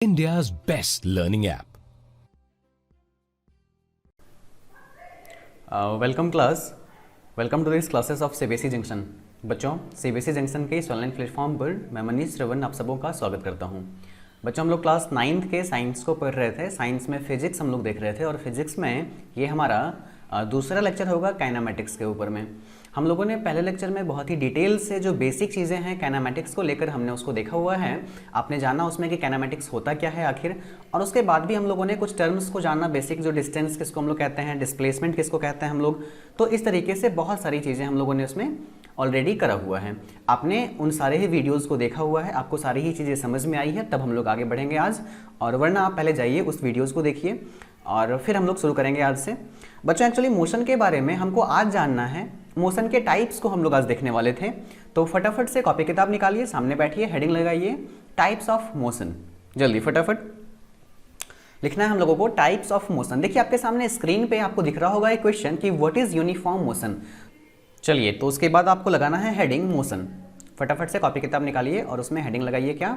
India's best learning app. Welcome class, welcome to this classes of CBSE Junction. बच्चों, CBSE Junction के इस online platform पर मैं मनीष श्रवण आप सबों का स्वागत करता हूं। बच्चों, हम लोग क्लास 9th के साइंस को पढ़ रहे थे। साइंस में फिजिक्स हम लोग देख रहे थे और फिजिक्स में ये हमारा दूसरा लेक्चर होगा काइनेमेटिक्स के ऊपर में। हम लोगों ने पहले लेक्चर में बहुत ही डिटेल से जो बेसिक चीज़ें हैं काइनेमेटिक्स को लेकर हमने उसको देखा हुआ है। आपने जाना उसमें कि काइनेमेटिक्स होता क्या है आखिर, और उसके बाद भी हम लोगों ने कुछ टर्म्स को जाना, बेसिक जो डिस्टेंस किसको हम लोग कहते हैं, डिस्प्लेसमेंट किसको कहते हैं हम लोग। तो इस तरीके से बहुत सारी चीज़ें हम लोगों ने उसमें ऑलरेडी करा हुआ है। आपने उन सारे ही वीडियोस को देखा हुआ है, आपको सारी ही चीज़ें समझ में आई है, तब हम लोग आगे बढ़ेंगे आज। और वरना आप पहले जाइए उस वीडियोस को देखिए और फिर हम लोग शुरू करेंगे आज से। बच्चों, एक्चुअली मोशन के बारे में हमको आज जानना है। मोशन के टाइप्स को हम लोग आज देखने वाले थे, तो फटाफट से कॉपी किताब निकालिए, सामने बैठिए, हेडिंग लगाइए टाइप्स ऑफ मोशन। जल्दी फटाफट लिखना है हम लोगों को टाइप्स ऑफ मोशन। देखिए आपके सामने स्क्रीन पे आपको दिख रहा होगा एक क्वेश्चन कि व्हाट इज यूनिफॉर्म मोशन। चलिए, तो उसके बाद आपको लगाना है हेडिंग मोशन। फटाफट से कॉपी किताब निकालिए और उसमें हेडिंग लगाइए क्या,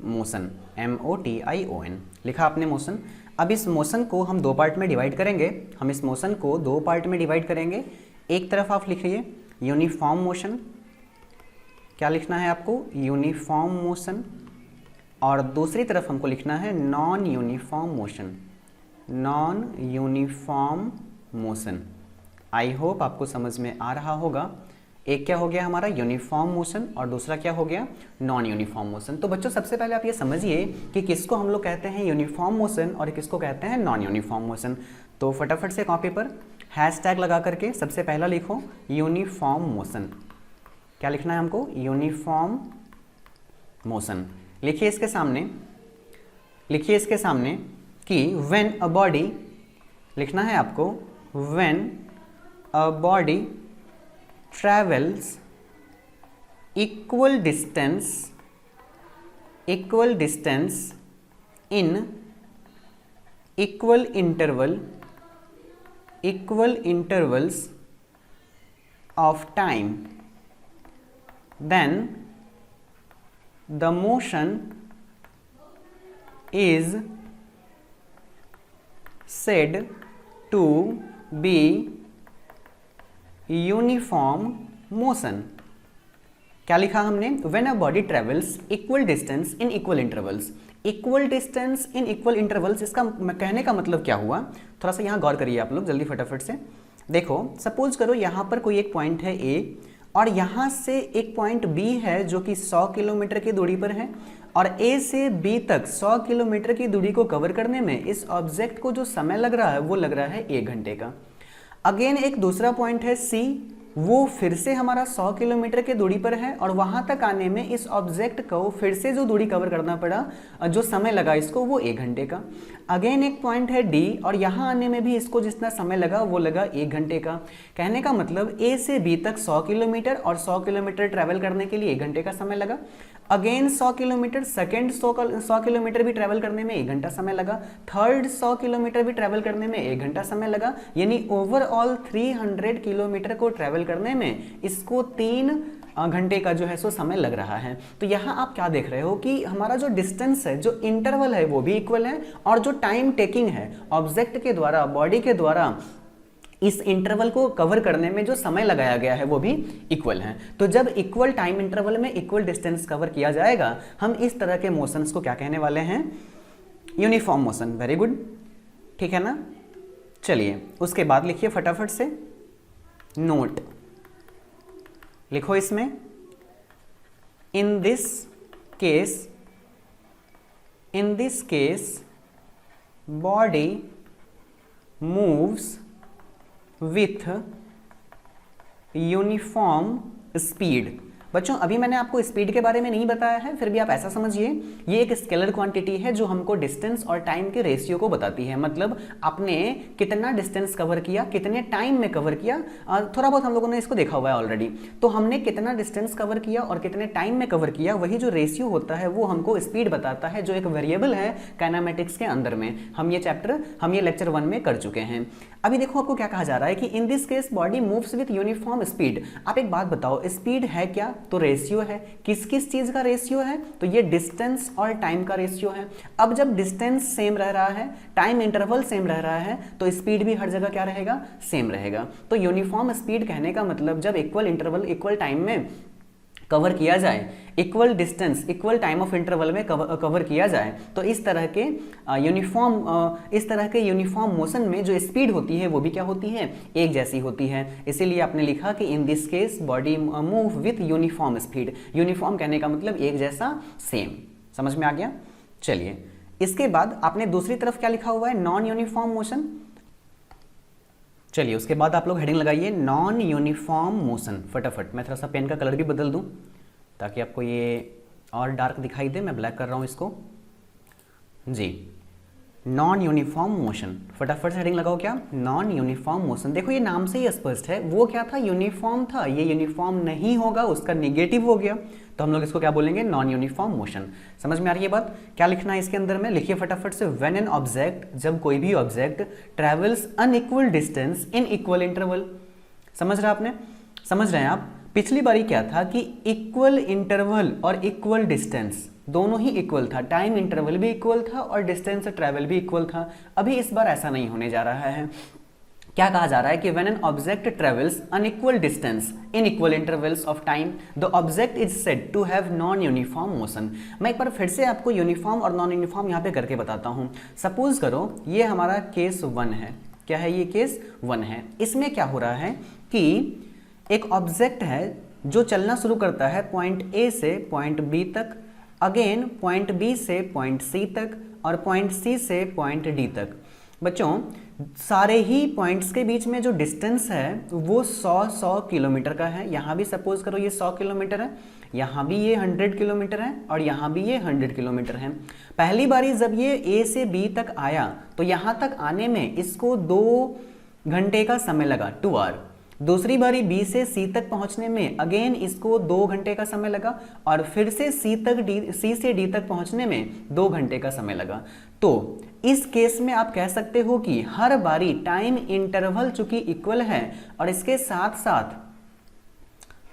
मोशन, MOTION लिखा आपने मोशन। अब इस मोशन को हम दो पार्ट में डिवाइड करेंगे। हम इस मोशन को दो पार्ट में डिवाइड करेंगे। एक तरफ आप लिखिए यूनिफॉर्म मोशन, क्या लिखना है आपको, यूनिफॉर्म मोशन, और दूसरी तरफ हमको लिखना है non uniform motion, non uniform motion. आई होप आपको समझ में आ रहा होगा। एक क्या हो गया हमारा यूनिफॉर्म मोशन और दूसरा क्या हो गया नॉन यूनिफॉर्म मोशन। तो बच्चों, सबसे पहले आप ये समझिए कि किसको हम लोग कहते हैं यूनिफॉर्म मोशन और किसको कहते हैं नॉन यूनिफॉर्म मोशन। तो फटाफट से कॉपी पर हैशटैग लगा करके सबसे पहला लिखो यूनिफॉर्म मोशन। क्या लिखना है हमको, यूनिफॉर्म मोशन। लिखिए इसके सामने कि व्हेन अ बॉडी, लिखना है आपको when a body travels equal distance in equal intervals of time, then the motion is said to be uniform motion. क्या लिखा हमने, when a body travels equal distance in equal intervals. Equal distance in equal intervals, इसका कहने का मतलब क्या हुआ, थोड़ा सा यहाँ गौर करिए आप लोग जल्दी फटाफट से। देखो, सपोज करो यहाँ पर कोई एक पॉइंट है A और यहाँ से एक पॉइंट B है जो कि 100 किलोमीटर की दूरी पर है, और A से B तक 100 किलोमीटर की दूरी को कवर करने में इस ऑब्जेक्ट को जो समय लग रहा है वो लग रहा है 1 घंटे का। अगेन एक दूसरा पॉइंट है C, वो फिर से हमारा 100 किलोमीटर की दूरी पर है और वहां तक आने में इस ऑब्जेक्ट को फिर से जो दूरी कवर करना पड़ा, जो समय लगा इसको, वो 1 घंटे का। अगेन एक पॉइंट है D और यहाँ आने में भी इसको जितना समय लगा वो लगा 1 घंटे का। कहने का मतलब A से B तक 100 किलोमीटर और 100 किलोमीटर ट्रैवल करने के लिए 1 घंटे का समय लगा। अगेन 100 किलोमीटर, सेकेंड 100 किलोमीटर भी ट्रैवल करने में 1 घंटा समय लगा। थर्ड 100 किलोमीटर भी ट्रैवल करने में 1 घंटा समय लगा। यानी ओवरऑल 300 किलोमीटर को ट्रैवल करने में इसको 3 घंटे का जो है सो समय लग रहा है। तो यहाँ आप क्या देख रहे हो कि हमारा जो डिस्टेंस है, जो इंटरवल है, वो भी इक्वल है, और जो टाइम टेकिंग है ऑब्जेक्ट के द्वारा, बॉडी के द्वारा इस इंटरवल को कवर करने में जो समय लगाया गया है वो भी इक्वल है। तो जब इक्वल टाइम इंटरवल में इक्वल डिस्टेंस कवर किया जाएगा, हम इस तरह के मोशंस को क्या कहने वाले हैं, यूनिफॉर्म मोशन। वेरी गुड, ठीक है ना। चलिए, उसके बाद लिखिए फटाफट से नोट, लिखो इसमें इन this case body moves with uniform speed. बच्चों, अभी मैंने आपको स्पीड के बारे में नहीं बताया है, फिर भी आप ऐसा समझिए ये एक स्केलर क्वांटिटी है जो हमको डिस्टेंस और टाइम के रेशियो को बताती है। मतलब आपने कितना डिस्टेंस कवर किया, कितने टाइम में कवर किया, थोड़ा बहुत हम लोगों ने इसको देखा हुआ है ऑलरेडी। तो हमने कितना डिस्टेंस कवर किया और कितने टाइम में कवर किया, वही जो रेशियो होता है वो हमको स्पीड बताता है, जो एक वेरिएबल है काइनेमेटिक्स के अंदर में। हम ये लेक्चर 1 में कर चुके हैं। अभी देखो आपको क्या कहा जा रहा है कि इन this case body moves with uniform speed. आप एक बात बताओ, स्पीड है क्या, तो रेशियो है। किस किस चीज का रेशियो है? तो ये डिस्टेंस और टाइम का रेशियो है। अब जब डिस्टेंस सेम रह रहा है, टाइम इंटरवल सेम रह रहा है, तो स्पीड भी हर जगह क्या रहेगा? सेम रहेगा। तो यूनिफॉर्म स्पीड कहने का मतलब जब इक्वल इंटरवल इक्वल टाइम में कवर किया जाए, equal distance equal time of interval में कवर किया जाए, तो इस तरह के यूनिफॉर्म मोशन में जो स्पीड होती है वो भी क्या होती है? एक जैसी होती है। इसीलिए आपने लिखा कि इन this case body move with uniform speed. Uniform कहने का मतलब एक जैसा, सेम। समझ में आ गया? चलिए, इसके बाद आपने दूसरी तरफ क्या लिखा हुआ है? Non uniform motion. चलिए, उसके बाद आप लोग हेडिंग लगाइए नॉन यूनिफॉर्म मोशन। फटाफट मैं थोड़ा सा पेन का कलर भी बदल दूं ताकि आपको ये और डार्क दिखाई दे। मैं ब्लैक कर रहा हूं इसको जी। नॉन यूनिफॉर्म मोशन, फटाफट से हेडिंग लगाओ क्या? Non uniform motion. देखो ये नाम से ही स्पष्ट है, वो क्या था? यूनिफॉर्म था। ये यूनिफॉर्म नहीं होगा, उसका नेगेटिव हो गया, तो हम लोग इसको क्या बोलेंगे? Non uniform motion. समझ में आ रही है बात? क्या लिखना है इसके अंदर में? लिखिए फटाफट से। व्हेन एन ऑब्जेक्ट, जब कोई भी object travels unequal distance in equal interval. समझ रहे आपने? समझ रहे हैं आप? पिछली बारी क्या था कि इक्वल इंटरवल और इक्वल डिस्टेंस दोनों ही इक्वल था, टाइम इंटरवल भी इक्वल था और डिस्टेंस ट्रैवल भी इक्वल था। अभी इस बार ऐसा नहीं होने जा रहा है। क्या कहा जा रहा है कि when an object travels unequal distance in equal intervals of time the object is said to have non uniform motion. मैं एक बार फिर से आपको यूनिफॉर्म और नॉन यूनिफॉर्म यहाँ पे करके बताता हूँ। सपोज करो ये हमारा केस 1 है। क्या है ये? केस 1 है। इसमें क्या हो रहा है कि एक ऑब्जेक्ट है जो चलना शुरू करता है पॉइंट ए से पॉइंट बी तक, अगेन पॉइंट बी से पॉइंट सी तक और पॉइंट सी से पॉइंट डी तक। बच्चों, सारे ही पॉइंट्स के बीच में जो डिस्टेंस है वो 100 किलोमीटर का है। यहाँ भी सपोज करो ये 100 किलोमीटर है, यहाँ भी ये 100 किलोमीटर है और यहाँ भी ये 100 किलोमीटर है। पहली बारी जब ये ए से बी तक आया तो यहाँ तक आने में इसको 2 घंटे का समय लगा, 2 आवर। दूसरी बारी बी से सी तक पहुंचने में अगेन इसको 2 घंटे का समय लगा और फिर से सी से डी तक पहुंचने में 2 घंटे का समय लगा। तो इस केस में आप कह सकते हो कि हर बारी टाइम इंटरवल चूंकि इक्वल है और इसके साथ साथ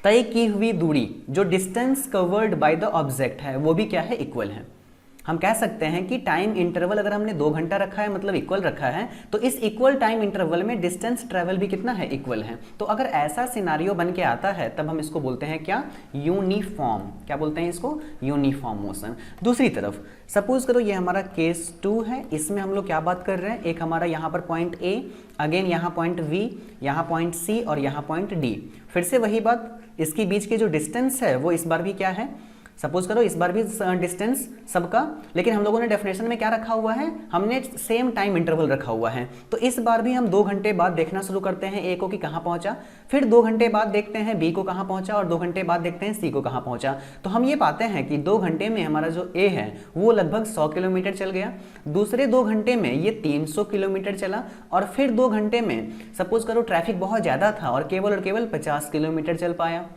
तय की हुई दूरी जो distance covered by the object है वो भी क्या है? इक्वल है। हम कह सकते हैं कि टाइम इंटरवल अगर हमने 2 घंटा रखा है मतलब इक्वल रखा है, तो इस इक्वल टाइम इंटरवल में डिस्टेंस ट्रेवल भी कितना है? इक्वल है। तो अगर ऐसा सिनारियो बन के आता है तब हम इसको बोलते हैं क्या? यूनिफॉर्म। क्या बोलते हैं इसको? Uniform motion. दूसरी तरफ सपोज करो ये हमारा केस 2 है। इसमें हम लोग क्या बात कर रहे हैं? एक हमारा यहाँ पर पॉइंट ए, अगेन यहाँ पॉइंट बी, यहाँ पॉइंट सी और यहाँ पॉइंट डी। फिर से वही बात, इसके बीच के जो डिस्टेंस है वो इस बार भी क्या है? सपोज करो इस बार भी डिस्टेंस सबका, लेकिन हम लोगों ने डेफिनेशन में क्या रखा हुआ है? हमने सेम टाइम इंटरवल रखा हुआ है। तो इस बार भी हम 2 घंटे बाद देखना शुरू करते हैं ए को कि कहाँ पहुंचा, फिर 2 घंटे बाद देखते हैं बी को कहाँ पहुंचा और 2 घंटे बाद देखते हैं सी को कहाँ पहुंचा। तो हम ये पाते हैं कि 2 घंटे में हमारा जो ए है वो लगभग 100 किलोमीटर चल गया, दूसरे 2 घंटे में ये 300 किलोमीटर चला और फिर 2 घंटे में सपोज करो ट्रैफिक बहुत ज़्यादा था और केवल 50 किलोमीटर चल पाया।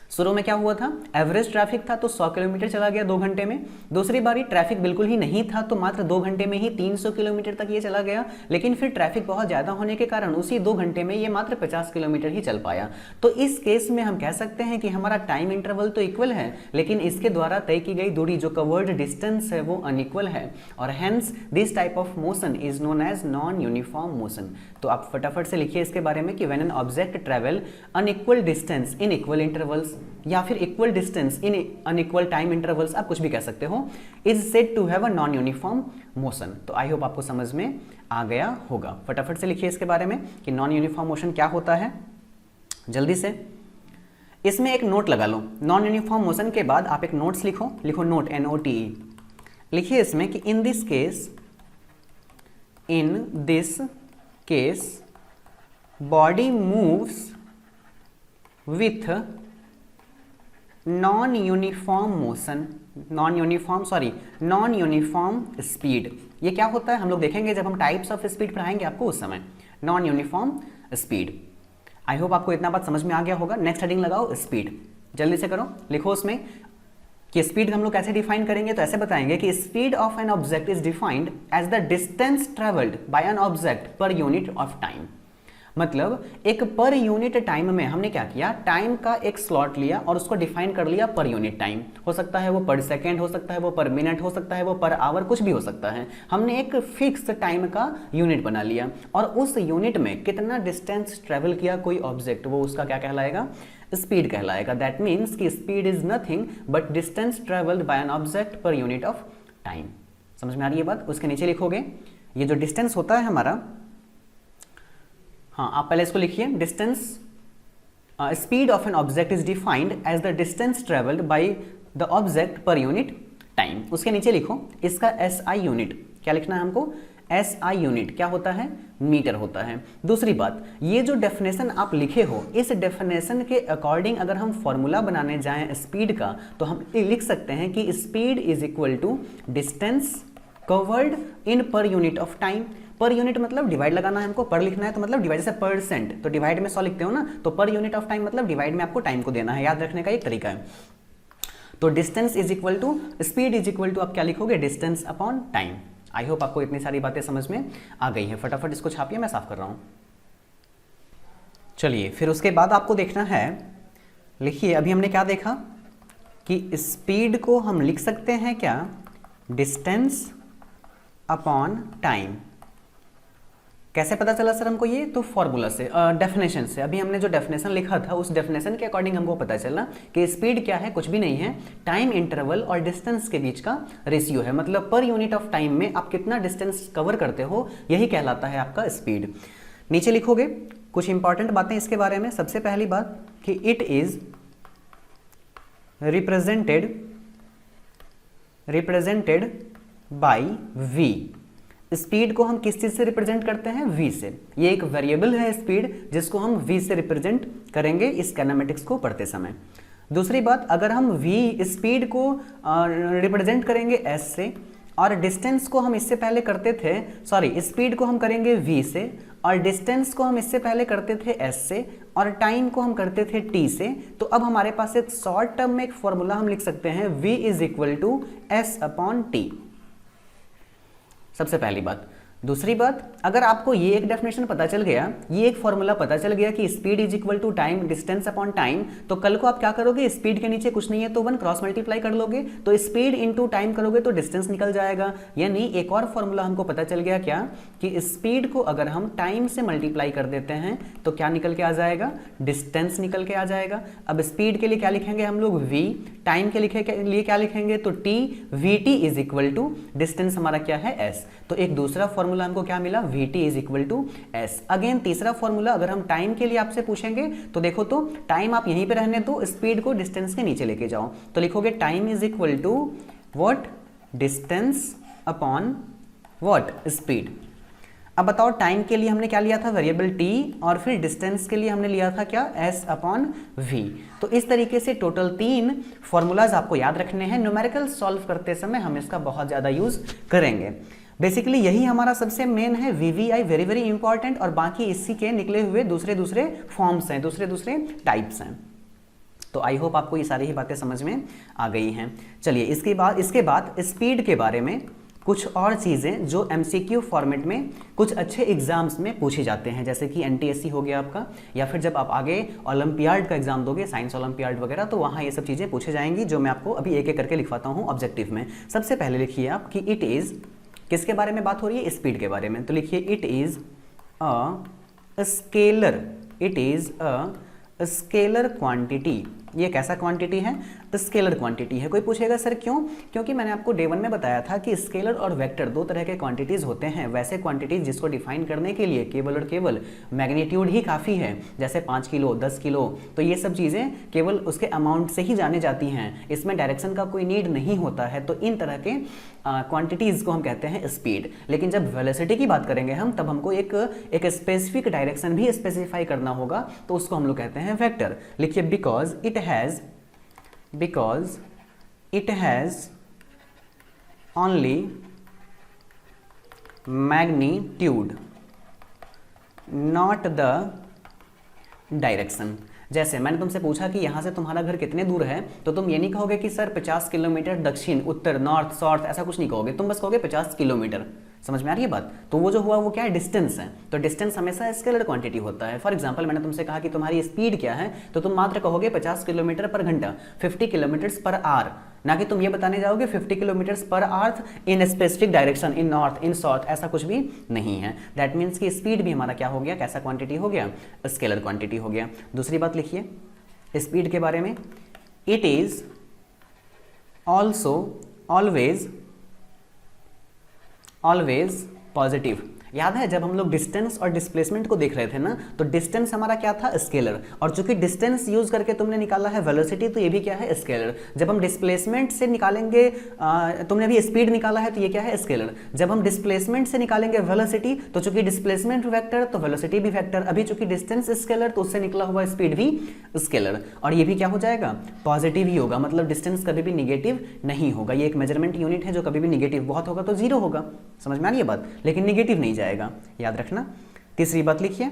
शुरू में क्या हुआ था? एवरेज ट्रैफिक था तो 100 किलोमीटर चला गया 2 घंटे में। दूसरी बारी ट्रैफिक बिल्कुल ही नहीं था तो मात्र 2 घंटे में ही 300 किलोमीटर तक ये चला गया, लेकिन फिर ट्रैफिक बहुत ज़्यादा होने के कारण उसी 2 घंटे में ये मात्र 50 किलोमीटर ही चल पाया। तो इस केस में हम कह सकते हैं कि हमारा टाइम इंटरवल तो इक्वल है, लेकिन इसके द्वारा तय की गई दूरी जो कवर्ड डिस्टेंस है वो अनइक्वल है और hence this type of motion is known as non uniform motion. तो आप फटाफट से लिखिए इसके बारे में कि when an object travel unequal distance in equal intervals या फिर equal distance in unequal time intervals, आप कुछ भी कह सकते हो, is said to have a non uniform motion. तो आई होप आपको समझ में आ गया होगा। फटाफट से लिखिए इसके बारे में कि नॉन यूनिफॉर्म मोशन क्या होता है, जल्दी से। इसमें एक नोट लगा लो। नॉन यूनिफॉर्म मोशन के बाद आप एक नोट्स लिखो, नोट NOTE। लिखिए इसमें कि इन this case body moves with non uniform speed. ये क्या होता है हम लोग देखेंगे जब हम टाइप्स ऑफ स्पीड पढ़ाएंगे आपको उस समय। नॉन यूनिफॉर्म स्पीड, आई होप आपको इतना बात समझ में आ गया होगा। नेक्स्ट हेडिंग लगाओ स्पीड, जल्दी से करो, लिखो उसमें कि स्पीड हम लोग कैसे डिफाइन करेंगे। तो ऐसे बताएंगे कि speed of an object is defined as the distance travelled by an object per unit of time. मतलब एक पर यूनिट टाइम में हमने क्या किया, टाइम का एक स्लॉट लिया और उसको डिफाइन कर लिया पर यूनिट टाइम। हो सकता है वो पर सेकेंड, हो सकता है वो पर मिनट, हो सकता है वो पर आवर, कुछ भी हो सकता है। हमने एक फिक्स टाइम का यूनिट बना लिया और उस यूनिट में कितना डिस्टेंस ट्रेवल किया कोई ऑब्जेक्ट, वो उसका क्या कहलाएगा, स्पीड कहलाएगा। दैट मीन्स कि speed is nothing but distance travelled by an object per unit of time. समझ में आ रही है बात? उसके नीचे लिखोगे ये जो डिस्टेंस होता है हमारा, हाँ आप पहले इसको लिखिए, distance speed of an object is defined as the distance travelled by the object per unit time. उसके नीचे लिखो इसका SI यूनिट, क्या लिखना है हमको, SI यूनिट क्या होता है, मीटर होता है। दूसरी बात, ये जो डेफिनेशन आप लिखे हो, इस डेफिनेशन के अकॉर्डिंग अगर हम फॉर्मूला बनाने जाएं स्पीड का, तो हम लिख सकते हैं कि speed is equal to distance covered in per unit of time. Per unit मतलब डिवाइड लगाना है हमको, पर लिखना है तो मतलब डिवाइड, जैसे परसेंट तो डिवाइड में 100 लिखते हो ना, तो पर यूनिट ऑफ टाइम मतलब डिवाइड में आपको टाइम को देना है, याद रखने का एक तरीका है। तो distance is equal to speed is equal to आप क्या लिखोगे, distance upon time. I hope आपको इतनी सारी बातें समझ में आ गई है। फटाफट इसको छापिए, मैं साफ कर रहा हूं। चलिए फिर उसके बाद आपको देखना है, लिखिए अभी हमने क्या देखा कि स्पीड को हम लिख सकते हैं क्या, डिस्टेंस अपॉन टाइम। कैसे पता चला सर हमको ये, तो फॉर्मूला से, डेफिनेशन से। अभी हमने जो डेफिनेशन लिखा था उस डेफिनेशन के अकॉर्डिंग हमको पता चला कि स्पीड क्या है, कुछ भी नहीं है, टाइम इंटरवल और डिस्टेंस के बीच का रेशियो है। मतलब पर यूनिट ऑफ टाइम में आप कितना डिस्टेंस कवर करते हो, यही कहलाता है आपका स्पीड। नीचे लिखोगे कुछ इंपॉर्टेंट बातें इसके बारे में। सबसे पहली बात कि it is represented by v। Speed को हम किस चीज से रिप्रेजेंट करते हैं, v से। ये एक वेरिएबल है स्पीड, जिसको हम v से रिप्रेजेंट करेंगे इस काइनेमेटिक्स को पढ़ते समय। दूसरी बात, अगर हम v स्पीड को रिप्रेजेंट करेंगे s से, और डिस्टेंस को हम इससे पहले करते थे, सॉरी स्पीड को हम करेंगे v से, और डिस्टेंस को हम इससे पहले करते थे s से, और टाइम को हम करते थे t से, तो अब हमारे पास एक शॉर्ट टर्म में एक फॉर्मूला हम लिख सकते हैं, v is equal to s upon T. सबसे पहली बात। दूसरी बात, अगर आपको ये एक डेफिनेशन पता चल गया, ये एक फॉर्मूला पता चल गया कि speed is equal to time, distance upon time, तो कल को आप क्या करोगे, स्पीड के नीचे कुछ नहीं है तो 1 क्रॉस मल्टीप्लाई कर लोगे, तो स्पीड इनटू टाइम करोगे तो डिस्टेंस निकल जाएगा। यानी एक और फॉर्मूला हमको पता चल गया क्या, कि स्पीड को अगर हम टाइम से मल्टीप्लाई कर देते हैं तो क्या निकल के आ जाएगा, डिस्टेंस निकल के आ जाएगा। अब स्पीड के लिए क्या लिखेंगे हम लोग, v, टाइम के लिए क्या लिखेंगे, तो t, vt is equal to distance हमारा क्या है, s। तो एक दूसरा फॉर्मूला हमको क्या मिला, vt is equal to s। Again तीसरा फॉर्मूला, अगर हम टाइम के लिए आपसे पूछेंगे तो देखो, तो टाइम आप यहीं पे रहने दो, स्पीड को डिस्टेंस के नीचे लेके जाओ, तो लिखोगे time is equal to what, distance upon what, speed. अब बताओ टाइम के लिए हमने क्या लिया था, वेरिएबल t, और फिर डिस्टेंस के लिए हमने लिया था क्या, s अपॉन v। तो इस तरीके से टोटल 3 फॉर्मूलाज आपको याद रखने हैं। न्यूमेरिकल सॉल्व करते समय हम इसका बहुत ज़्यादा यूज करेंगे। बेसिकली यही हमारा सबसे मेन है, VVI वेरी वेरी इंपॉर्टेंट, और बाकी इसी के निकले हुए दूसरे दूसरे फॉर्म्स हैं, दूसरे दूसरे टाइप्स हैं। तो आई होप आपको ये सारी ही बातें समझ में आ गई हैं। चलिए इसके बाद स्पीड के बारे में कुछ और चीज़ें जो MCQ फॉर्मेट में कुछ अच्छे एग्जाम्स में पूछे जाते हैं, जैसे कि NTSC हो गया आपका, या फिर जब आप आगे ओलंपियाड का एग्जाम दोगे, साइंस ओलंपियाड वगैरह, तो वहाँ ये सब चीज़ें पूछे जाएंगी, जो मैं आपको अभी एक एक करके लिखवाता हूँ ऑब्जेक्टिव में। सबसे पहले लिखिए आप कि इट इज़, किसके बारे में बात हो रही है, स्पीड के बारे में, तो लिखिए it is a scalar, it is a scalar quantity. ये कैसा क्वांटिटी है, स्केलर क्वांटिटी है। कोई पूछेगा सर क्यों, क्योंकि मैंने आपको डे 1 में बताया था कि स्केलर और वेक्टर 2 तरह के क्वांटिटीज होते हैं। वैसे क्वांटिटीज जिसको डिफाइन करने के लिए केवल और केवल मैग्नीट्यूड ही काफ़ी है, जैसे 5 किलो 10 किलो, तो ये सब चीज़ें केवल उसके अमाउंट से ही जाने जाती हैं, इसमें डायरेक्शन का कोई नीड नहीं होता है। तो इन तरह के क्वांटिटीज़ को हम कहते हैं स्पीड। लेकिन जब वेलोसिटी की बात करेंगे हम, तब हमको एक स्पेसिफिक डायरेक्शन भी स्पेसिफाई करना होगा, तो उसको हम लोग कहते हैं वेक्टर। लिखिए because it has only magnitude not the direction। जैसे मैंने तुमसे पूछा कि यहाँ से तुम्हारा घर कितने दूर है, तो तुम ये नहीं कहोगे कि सर 50 किलोमीटर दक्षिण उत्तर नॉर्थ साउथ, ऐसा कुछ नहीं कहोगे, तुम बस कहोगे 50 किलोमीटर। समझ में आ रही है बात? तो वो जो हुआ वो क्या है, डिस्टेंस है। तो डिस्टेंस हमेशा स्केलर क्वांटिटी होता है। फॉर एग्जांपल मैंने तुमसे कहा कि तुम्हारी स्पीड क्या है, तो तुम मात्र कहोगे 50 किलोमीटर पर घंटा, 50 किलोमीटर पर आवर, ना कि तुम ये बताने जाओगे 50 kilometre per hour in specific direction, in north, in south, ऐसा कुछ भी नहीं है। दैट मीन्स कि स्पीड भी हमारा क्या हो गया, कैसा क्वांटिटी हो गया, स्केलर क्वांटिटी हो गया। दूसरी बात लिखिए स्पीड के बारे में, it is also always positive. याद है जब हम लोग डिस्टेंस और डिस्प्लेसमेंट को देख रहे थे ना, तो डिस्टेंस हमारा क्या था, स्केलर, और चूंकि डिस्टेंस यूज करके तुमने निकाला है वेलोसिटी, तो ये भी क्या है, स्केलर। जब हम डिस्प्लेसमेंट से निकालेंगे, तुमने अभी स्पीड निकाला है, तो ये क्या है, स्केलर। जब हम डिस्प्लेसमेंट से निकालेंगे वेलोसिटी, तो चूंकि डिस्प्लेसमेंट वेक्टर तो वेलोसिटी भी वेक्टर, अभी चूंकि डिस्टेंस स्केलर तो उससे निकला हुआ स्पीड भी स्केलर, और ये भी क्या हो जाएगा, पॉजिटिव ही होगा। मतलब डिस्टेंस कभी भी निगेटिव नहीं होगा। ये एक मेजरमेंट यूनिट है जो कभी भी निगेटिव, बहुत होगा तो जीरो होगा, समझ में आ रही है बात, लेकिन निगेटिव नहीं जाएगा, याद रखना। तीसरी बात लिखिए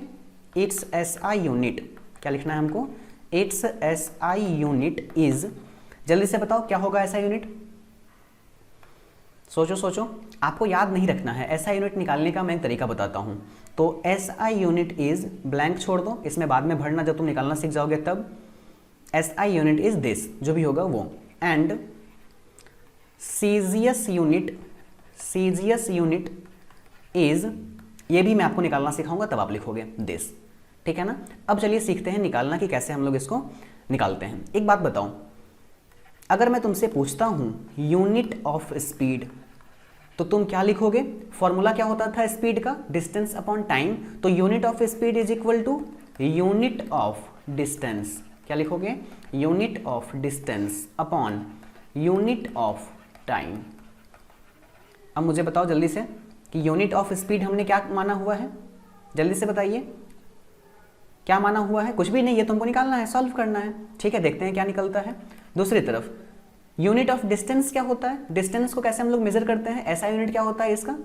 इट्स एसआई यूनिट, क्या लिखना है हमको, इट्स एसआई यूनिट इज, जल्दी से बताओ क्या होगा एसआई यूनिट, सोचो, आपको याद नहीं रखना है। एसआई यूनिट निकालने का मैं एक तरीका बताता हूं। तो एसआई यूनिट इज, ब्लैंक छोड़ दो, इसमें बाद में भरना जब तुम निकालना सीख जाओगे तब। एसआई यूनिट इज दिस, जो भी होगा वो, एंड सीजीएस यूनिट इज, ये भी मैं आपको निकालना सिखाऊंगा तब आप लिखोगे दिस, ठीक है ना। अब चलिए सीखते हैं निकालना कि कैसे हम लोग इसको निकालते हैं। एक बात बताओ, अगर मैं तुमसे पूछता हूं यूनिट ऑफ स्पीड, तो तुम क्या लिखोगे? फॉर्मूला क्या होता था स्पीड का, डिस्टेंस अपॉन टाइम। तो unit of speed is equal to unit of distance, क्या लिखोगे, unit of distance upon unit of time. अब मुझे बताओ जल्दी से कि यूनिट ऑफ स्पीड हमने क्या माना हुआ है, जल्दी से बताइए क्या माना हुआ है? कुछ भी नहीं, ये तुमको निकालना है, सॉल्व करना है, ठीक है। देखते हैं क्या निकलता है। दूसरी तरफ यूनिट ऑफ डिस्टेंस क्या होता है, डिस्टेंस को कैसे हम लोग मेजर करते हैं, एसआई यूनिट क्या होता है इसका।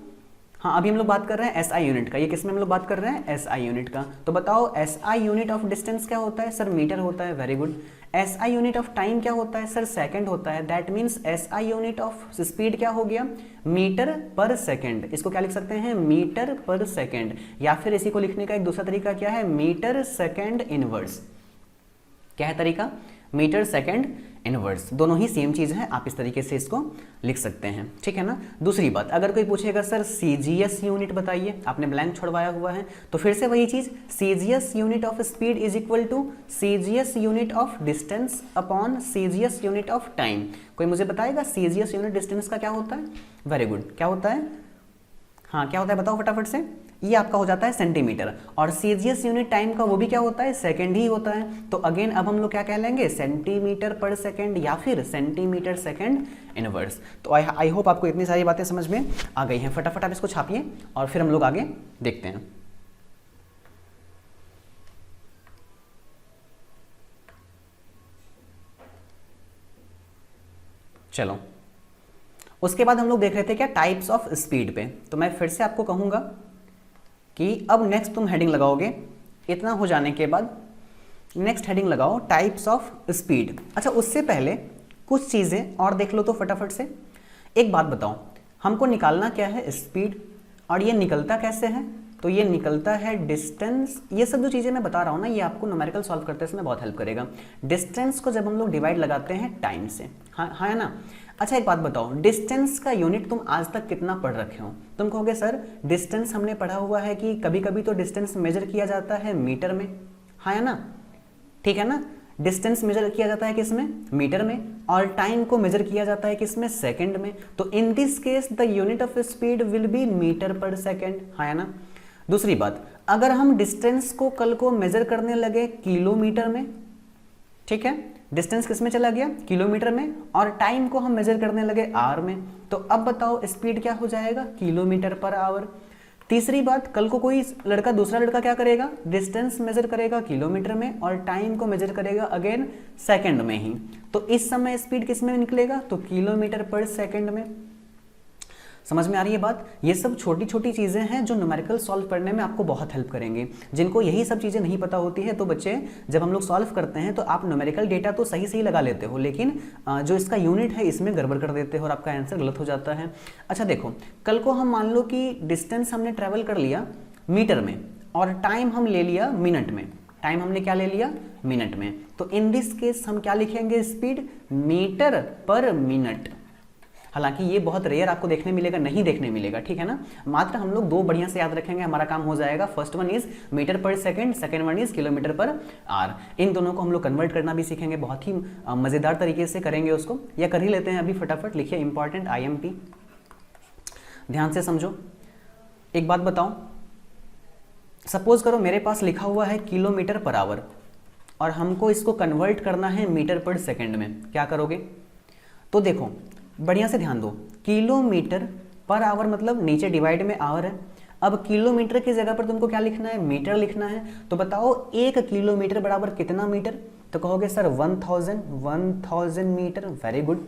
हाँ, अभी हम लोग बात कर रहे हैं एसआई यूनिट का, ये किस में हम लोग बात कर रहे हैं, एसआई यूनिट का। तो बताओ एसआई यूनिट ऑफ डिस्टेंस क्या होता है, सर मीटर होता है, very good. SI unit of time क्या होता है, सर सेकंड होता है। That means SI unit of speed क्या हो गया, मीटर पर सेकंड। इसको क्या लिख सकते हैं, मीटर पर सेकंड, या फिर इसी को लिखने का एक दूसरा तरीका क्या है, मीटर सेकंड इनवर्स। क्या है तरीका, मीटर सेकंड इनवर्स, दोनों ही सेम चीज है, आप इस तरीके से इसको लिख सकते हैं, ठीक है ना। दूसरी बात, अगर कोई पूछेगा सर सीजीएस यूनिट बताइए, आपने ब्लैंक छोड़वाया हुआ है, तो फिर से वही चीज, CGS unit of speed is equal to CGS unit of distance upon CGS unit of time. कोई मुझे बताएगा सीजीएस यूनिट डिस्टेंस का क्या होता है? वेरी गुड, क्या होता है, हाँ क्या होता है बताओ फटाफट से। ये आपका हो जाता है सेंटीमीटर, और सीजीएस यूनिट टाइम का वो भी क्या होता है, सेकंड ही होता है। तो अगेन अब हम लोग क्या कह लेंगे, सेंटीमीटर पर सेकंड या फिर सेंटीमीटर सेकंड इनवर्स। तो आई होप आपको इतनी सारी बातें समझ में आ गई हैं। फटाफट आप इसको छापिए और फिर हम लोग आगे देखते हैं। चलो, उसके बाद हम लोग देख रहे थे क्या, टाइप्स ऑफ स्पीड पे। तो मैं फिर से आपको कहूंगा कि अब नेक्स्ट तुम हेडिंग लगाओगे, इतना हो जाने के बाद नेक्स्ट हेडिंग लगाओ टाइप्स ऑफ स्पीड। अच्छा, उससे पहले कुछ चीजें और देख लो तो फटाफट से। एक बात बताओ, हमको निकालना क्या है, स्पीड, और ये निकलता कैसे है, तो ये निकलता है डिस्टेंस। ये सब जो चीजें मैं बता रहा हूं ना, ये आपको न्यूमेरिकल सॉल्व करते समय बहुत हेल्प करेगा। डिस्टेंस को जब हम लोग डिवाइड लगाते हैं टाइम से, हाँ है ना। अच्छा एक बात बताओ, डिस्टेंस का यूनिट तुम आज तक कितना पढ़ रखे हो? तुम कहोगे सर डिस्टेंस हमने पढ़ा हुआ है कि कभी कभी तो डिस्टेंस मेजर किया जाता है मीटर में, हाँ है ना, ठीक है ना। डिस्टेंस मेजर किया जाता है किसमें, मीटर में, और टाइम को मेजर किया जाता है किसमें, सेकंड में। तो in this case the unit of speed will be metre per second, हाँ है ना। दूसरी बात, अगर हम डिस्टेंस को कल को मेजर करने लगे किलोमीटर में, ठीक है, डिस्टेंस किस में चला गया, किलोमीटर में, और टाइम को हम मेजर करने लगे आवर में, तो अब बताओ स्पीड क्या हो जाएगा, किलोमीटर पर आवर। तीसरी बात, कल को कोई लड़का, दूसरा लड़का क्या करेगा, डिस्टेंस मेजर करेगा किलोमीटर में और टाइम को मेजर करेगा अगेन सेकंड में ही, तो इस समय स्पीड किस में निकलेगा, तो किलोमीटर पर सेकंड में। समझ में आ रही है बात? ये सब छोटी छोटी चीज़ें हैं जो न्यूमेरिकल सॉल्व करने में आपको बहुत हेल्प करेंगी। जिनको यही सब चीज़ें नहीं पता होती है तो बच्चे जब हम लोग सॉल्व करते हैं तो आप न्यूमेरिकल डेटा तो सही सही लगा लेते हो, लेकिन जो इसका यूनिट है इसमें गड़बड़ कर देते हो और आपका आंसर गलत हो जाता है। अच्छा देखो, कल को हम मान लो कि डिस्टेंस हमने ट्रेवल कर लिया मीटर में और टाइम हम ले लिया मिनट में। टाइम हमने क्या ले लिया? मिनट में। तो इन दिस केस हम क्या लिखेंगे? स्पीड मीटर पर मिनट। हालांकि ये बहुत रेयर आपको देखने मिलेगा, नहीं देखने मिलेगा, ठीक है ना। मात्र हम लोग दो बढ़िया से याद रखेंगे, हमारा काम हो जाएगा। First one is metre per second, second one is kilometre per hour. इन दोनों को हम लोग कन्वर्ट करना भी सीखेंगे, बहुत ही मजेदार तरीके से करेंगे उसको, या कर ही लेते हैं अभी फटाफट। लिखिए इंपॉर्टेंट IMP, ध्यान से समझो। एक बात बताओ, सपोज करो मेरे पास लिखा हुआ है किलोमीटर पर आवर और हमको इसको कन्वर्ट करना है मीटर पर सेकंड में, क्या करोगे? तो देखो बढ़िया से ध्यान दो, किलोमीटर पर आवर मतलब नीचे डिवाइड में आवर है। अब किलोमीटर की जगह पर तुमको क्या लिखना है? मीटर लिखना है। तो बताओ 1 किलोमीटर बराबर कितना मीटर? तो कहोगे सर 1000 मीटर। Very good.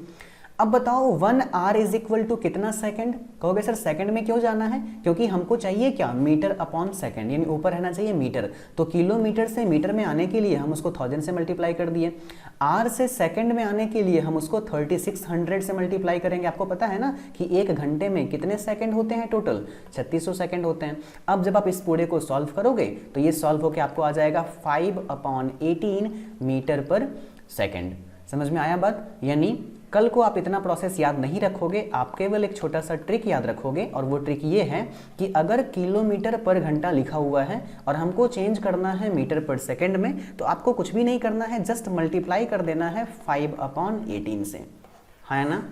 अब बताओ 1 आवर इज इक्वल टू कितना सेकंड? कहोगे सर सेकंड में क्यों जाना है? क्योंकि हमको चाहिए क्या? मीटर अपॉन सेकंड, यानी ऊपर रहना चाहिए मीटर। तो किलोमीटर से मीटर में आने के लिए हम उसको 1000 से मल्टीप्लाई कर दिए। आर से सेकंड में आने के लिए हम उसको 3600 से मल्टीप्लाई करेंगे। आपको पता है ना कि 1 घंटे में कितने सेकंड होते हैं? टोटल 3600 सेकंड होते हैं। अब जब आप इस पूरे को सॉल्व करोगे तो ये सॉल्व होकर आपको आ जाएगा 5/18 मीटर पर सेकंड। समझ में आया बात? यानी कल को आप इतना प्रोसेस याद नहीं रखोगे, आप केवल एक छोटा सा ट्रिक याद रखोगे, और वो ट्रिक ये है कि अगर किलोमीटर पर घंटा लिखा हुआ है और हमको चेंज करना है मीटर पर सेकंड में, तो आपको कुछ भी नहीं करना है, जस्ट मल्टीप्लाई कर देना है 5/18 से। है ना?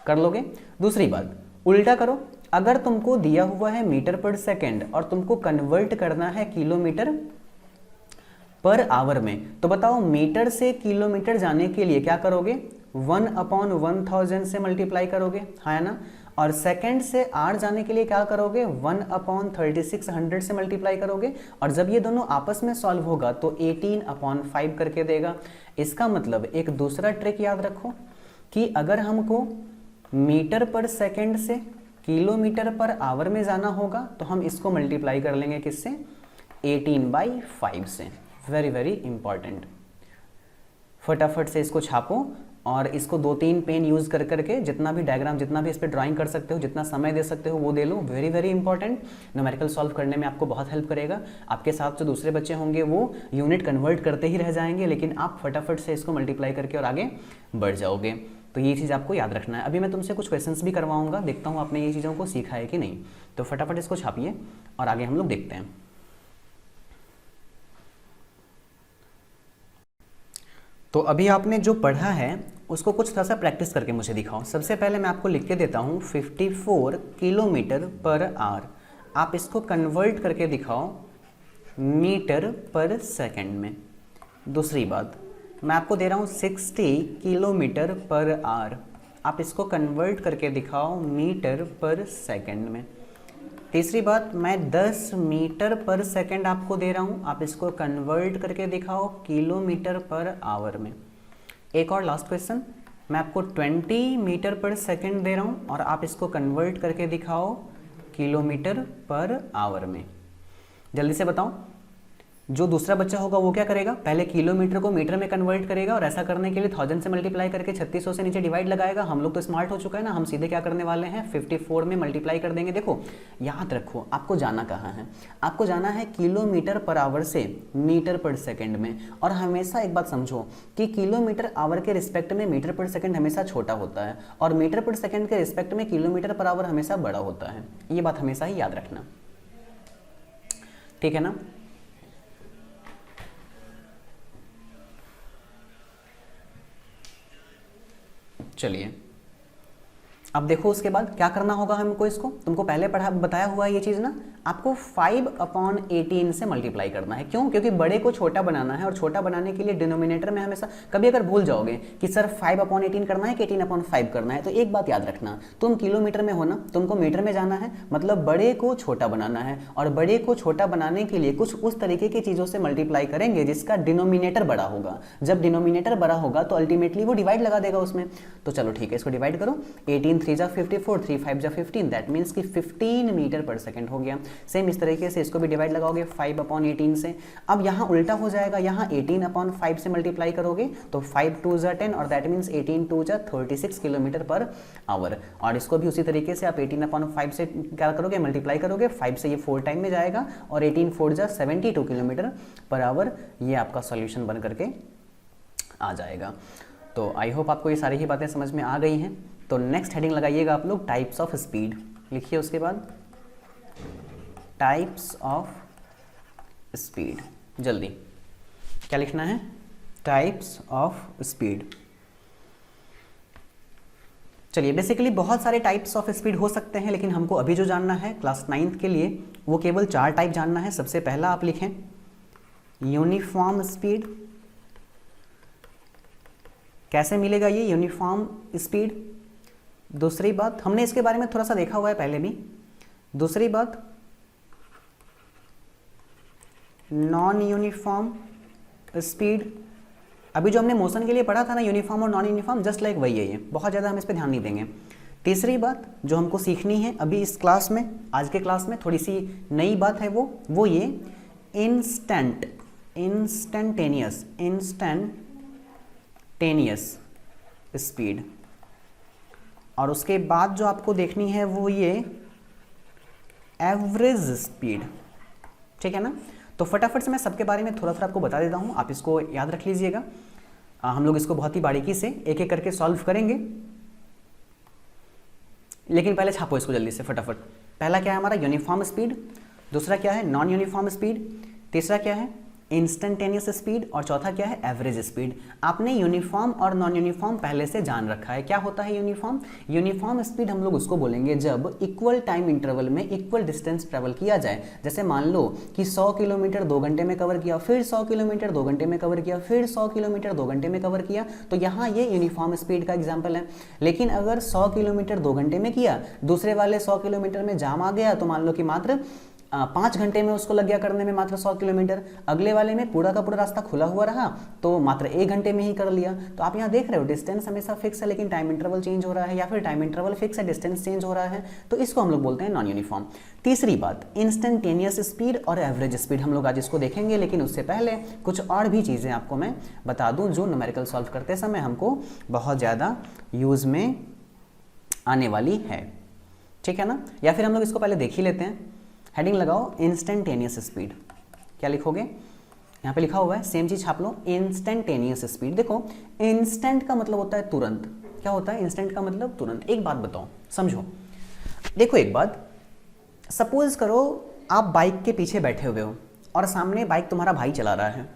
कर लोगे? दूसरी बात, उल्टा करो। अगर तुमको दिया हुआ है मीटर पर सेकंड और तुमको कन्वर्ट करना है किलोमीटर पर आवर में, तो बताओ मीटर से किलोमीटर जाने के लिए क्या करोगे? 1/1000 से मल्टीप्लाई करोगे, है ना। और सेकंड से आर जाने के लिए क्या करोगे? 1/3600 से मल्टीप्लाई करोगे। और जब ये दोनों आपस में सॉल्व होगा तो 18/5 करके देगा। इसका मतलब एक दूसरा ट्रिक याद रखो कि अगर हमको मीटर पर सेकंड से किलोमीटर पर आवर में जाना होगा तो हम इसको मल्टीप्लाई कर लेंगे किससे? 18/5 से। Very very important. फटाफट से इसको छापो और इसको 2-3 पेन यूज कर करके जितना भी डायग्राम, जितना भी इस पर ड्राइंग कर सकते हो, जितना समय दे सकते हो वो दे लो। Very very important, numerical solve करने में आपको बहुत हेल्प करेगा। आपके साथ जो दूसरे बच्चे होंगे वो यूनिट कन्वर्ट करते ही रह जाएंगे, लेकिन आप फटाफट से इसको मल्टीप्लाई करके और आगे बढ़ जाओगे। तो ये चीज़ आपको याद रखना है। अभी मैं तुमसे कुछ क्वेश्चंस भी करवाऊंगा, देखता हूँ आपने ये चीज़ों को सीखा है कि नहीं। तो फटाफट इसको छापिए और आगे हम लोग देखते हैं। तो अभी आपने जो पढ़ा है उसको कुछ थोड़ा सा प्रैक्टिस करके मुझे दिखाओ। सबसे पहले मैं आपको लिख के देता हूँ 54 किलोमीटर पर आवर। आप इसको कन्वर्ट करके दिखाओ मीटर पर सेकंड में। दूसरी बात, मैं आपको दे रहा हूँ 60 किलोमीटर पर आवर। आप इसको कन्वर्ट करके दिखाओ मीटर पर सेकंड में। तीसरी बात, मैं 10 मीटर पर सेकंड आपको दे रहा हूँ, आप इसको कन्वर्ट करके दिखाओ किलोमीटर पर आवर में। एक और लास्ट क्वेश्चन, मैं आपको 20 मीटर पर सेकंड दे रहा हूँ और आप इसको कन्वर्ट करके दिखाओ किलोमीटर पर आवर में। जल्दी से बताओ। जो दूसरा बच्चा होगा वो क्या करेगा? पहले किलोमीटर को मीटर में कन्वर्ट करेगा और ऐसा करने के लिए 1000 से मल्टीप्लाई करके 3600 से नीचे डिवाइड लगाएगा। हम लोग तो स्मार्ट हो चुका है ना, हम सीधे क्या करने वाले हैं? 54 में मल्टीप्लाई कर देंगे। देखो याद रखो, आपको जाना कहाँ है? आपको जाना है किलोमीटर पर आवर से मीटर पर सेकेंड में। और हमेशा एक बात समझो कि किलोमीटर आवर के रिस्पेक्ट में मीटर पर सेकेंड हमेशा छोटा होता है और मीटर पर सेकेंड के रिस्पेक्ट में किलोमीटर पर आवर हमेशा बड़ा होता है। ये बात हमेशा ही याद रखना, ठीक है ना। चलिए अब देखो उसके बाद क्या करना होगा हमको। इसको तुमको पहले बताया हुआ है ये चीज़ ना, आपको 5/18 से मल्टीप्लाई करना है। क्यों? क्योंकि बड़े को छोटा बनाना है और छोटा बनाने के लिए डिनोमिनेटर में हमेशा, कभी अगर भूल जाओगे कि सर 5/18 करना है कि 18/5 करना है, तो एक बात याद रखना, तुम किलोमीटर में हो ना, तुमको मीटर में जाना है, मतलब बड़े को छोटा बनाना है। और बड़े को छोटा बनाने के लिए कुछ उस तरीके की चीज़ों से मल्टीप्लाई करेंगे जिसका डिनोमिनेटर बड़ा होगा। जब डिनोमिनेटर बड़ा होगा तो अल्टीमेटली वो डिवाइड लगा देगा उसमें। तो चलो ठीक है, इसको डिवाइड करो। 18 3 जा 54, 3 5 जा 15, दैट मीन्स कि 15 मीटर पर सेकेंड हो गया। सेम इस तरीके से इसको भी डिवाइड लगाओगे 5/18 से। अब यहाँ उल्टा हो जाएगा, यहाँ 18/5 से मल्टीप्लाई करोगे तो 5 2 जा 10 और दैट मीन्स 18 2 जा 36 किलोमीटर पर आवर। और इसको भी उसी तरीके से आप 18/5 से क्या करोगे, मल्टीप्लाई करोगे, 5 से ये 4 टाइम में जाएगा और 18 4 जा 72 किलोमीटर पर आवर। ये आपका सॉल्यूशन बन करके आ जाएगा। तो आई होप आपको ये सारी ही बातें समझ में आ गई हैं। तो नेक्स्ट हेडिंग लगाइएगा आप लोग, टाइप्स ऑफ स्पीड लिखिए। उसके बाद टाइप्स ऑफ स्पीड, जल्दी क्या लिखना है, टाइप्स ऑफ स्पीड। चलिए, बेसिकली बहुत सारे टाइप्स ऑफ स्पीड हो सकते हैं, लेकिन हमको अभी जो जानना है क्लास 9th के लिए वो केवल 4 टाइप जानना है। सबसे पहला आप लिखें यूनिफॉर्म स्पीड। कैसे मिलेगा ये यूनिफॉर्म स्पीड? दूसरी बात, हमने इसके बारे में थोड़ा सा देखा हुआ है पहले भी। दूसरी बात नॉन यूनिफॉर्म स्पीड। अभी जो हमने मोशन के लिए पढ़ा था ना, यूनिफॉर्म और नॉन यूनिफॉर्म, जस्ट लाइक वही है ये, बहुत ज़्यादा हम इस पर ध्यान नहीं देंगे। तीसरी बात जो हमको सीखनी है अभी इस क्लास में, आज के क्लास में थोड़ी सी नई बात है वो ये इंस्टेंटेनियस स्पीड। और उसके बाद जो आपको देखनी है वो ये एवरेज स्पीड, ठीक है ना। तो फटाफट से मैं सबके बारे में थोड़ा थोड़ा आपको बता देता हूँ, आप इसको याद रख लीजिएगा। हम लोग इसको बहुत ही बारीकी से एक एक करके सॉल्व करेंगे, लेकिन पहले छापो इसको जल्दी से फटाफट। पहला क्या है हमारा, यूनिफॉर्म स्पीड। दूसरा क्या है, नॉन यूनिफॉर्म स्पीड। तीसरा क्या है, इंस्टेंटेनियस स्पीड। और चौथा क्या है, एवरेज स्पीड। आपने यूनिफॉर्म और नॉन यूनिफॉर्म पहले से जान रखा है। क्या होता है यूनिफॉर्म? यूनिफॉर्म स्पीड हम लोग उसको बोलेंगे जब इक्वल टाइम इंटरवल में इक्वल डिस्टेंस ट्रेवल किया जाए। जैसे मान लो कि 100 किलोमीटर 2 घंटे में कवर किया, फिर 100 किलोमीटर 2 घंटे में कवर किया, फिर 100 किलोमीटर 2 घंटे में कवर किया, तो यहाँ ये यूनिफॉर्म स्पीड का एग्जाम्पल है। लेकिन अगर 100 किलोमीटर 2 घंटे में किया, दूसरे वाले 100 किलोमीटर में जाम आ गया, तो मान लो कि मात्र 5 घंटे में उसको लग गया करने में मात्र 100 किलोमीटर, अगले वाले में पूरा का पूरा रास्ता खुला हुआ रहा तो मात्र 1 घंटे में ही कर लिया। तो आप यहाँ देख रहे हो डिस्टेंस हमेशा फिक्स है, लेकिन टाइम इंटरवल चेंज हो रहा है, या फिर टाइम इंटरवल फिक्स है, डिस्टेंस चेंज हो रहा है, तो इसको हम लोग बोलते हैं नॉन यूनिफॉर्म। तीसरी बात, इंस्टेंटेनियस स्पीड और एवरेज स्पीड, हम लोग आज इसको देखेंगे। लेकिन उससे पहले कुछ और भी चीज़ें आपको मैं बता दूँ जो न्यूमेरिकल सॉल्व करते समय हमको बहुत ज़्यादा यूज़ में आने वाली है, ठीक है ना। या फिर हम लोग इसको पहले देख ही लेते हैं। हेडिंग लगाओ इंस्टेंटेनियस स्पीड। क्या लिखोगे, यहाँ पे लिखा हुआ है, सेम चीज छाप लो, इंस्टेंटेनियस स्पीड। देखो इंस्टेंट का मतलब होता है तुरंत। क्या होता है इंस्टेंट का मतलब? तुरंत। एक बात बताओ, समझो, देखो एक बात, सपोज करो आप बाइक के पीछे बैठे हुए हो और सामने बाइक तुम्हारा भाई चला रहा है।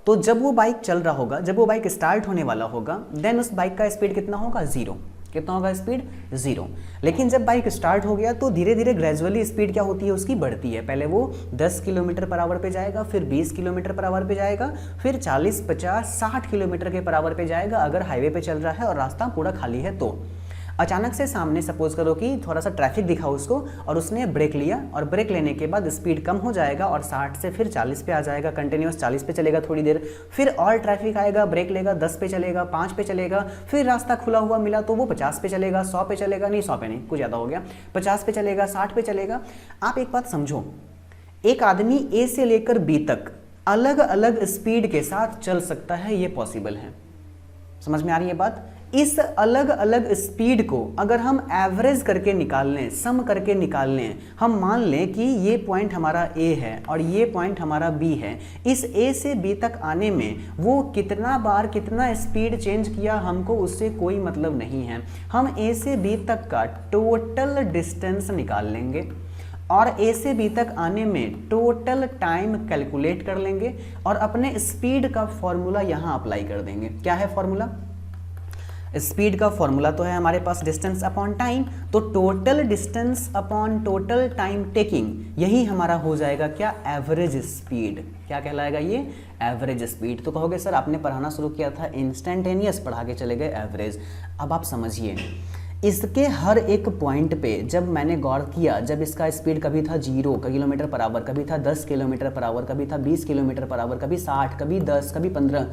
तो जब वो बाइक चल रहा होगा, जब वो बाइक स्टार्ट होने वाला होगा, देन उस बाइक का स्पीड कितना होगा? 0। कितना होगा स्पीड? 0। लेकिन जब बाइक स्टार्ट हो गया तो धीरे धीरे ग्रेजुअली स्पीड क्या होती है उसकी? बढ़ती है। पहले वो 10 किलोमीटर पर आवर पे जाएगा, फिर 20 किलोमीटर पर आवर पे जाएगा, फिर 40 50 60 किलोमीटर के पर आवर पे जाएगा अगर हाईवे पे चल रहा है और रास्ता पूरा खाली है। तो अचानक से सामने सपोज करो कि थोड़ा सा ट्रैफिक दिखा उसको और उसने ब्रेक लिया, और ब्रेक लेने के बाद स्पीड कम हो जाएगा और 60 से फिर 40 पे आ जाएगा, कंटिन्यूस 40 पे चलेगा थोड़ी देर, फिर और ट्रैफिक आएगा, ब्रेक लेगा, 10 पे चलेगा, 5 पे चलेगा, फिर रास्ता खुला हुआ मिला तो वो 50 पे चलेगा, 100 पे चलेगा, नहीं 100 पे नहीं, कुछ ज़्यादा हो गया, 50 पे चलेगा, 60 पे चलेगा। आप एक बात समझो, एक आदमी ए से लेकर बी तक अलग अलग स्पीड के साथ चल सकता है, ये पॉसिबल है। समझ में आ रही है बात? इस अलग अलग स्पीड को अगर हम एवरेज करके निकाल लें, सम करके निकाल लें, हम मान लें कि ये पॉइंट हमारा ए है और ये पॉइंट हमारा बी है, इस ए से बी तक आने में वो कितना बार कितना स्पीड चेंज किया हमको उससे कोई मतलब नहीं है। हम ए से बी तक का टोटल डिस्टेंस निकाल लेंगे और ए से बी तक आने में टोटल टाइम कैलकुलेट कर लेंगे और अपने स्पीड का फॉर्मूला यहाँ अप्लाई कर देंगे। क्या है फॉर्मूला? स्पीड का फॉर्मूला तो है हमारे पास डिस्टेंस अपॉन टाइम, तो total distance upon total time taking, यही हमारा हो जाएगा क्या? Average speed. क्या कहलाएगा ये? Average speed. तो कहोगे सर आपने पढ़ाना शुरू किया था इंस्टेंटेनियस, पढ़ा के चले गए एवरेज। अब आप समझिए, इसके हर एक पॉइंट पे जब मैंने गौर किया, जब इसका स्पीड कभी था 0 किलोमीटर पर आवर, कभी था 10 किलोमीटर पर आवर, कभी था 20 किलोमीटर पर आवर, कभी 60, कभी 10, कभी 15,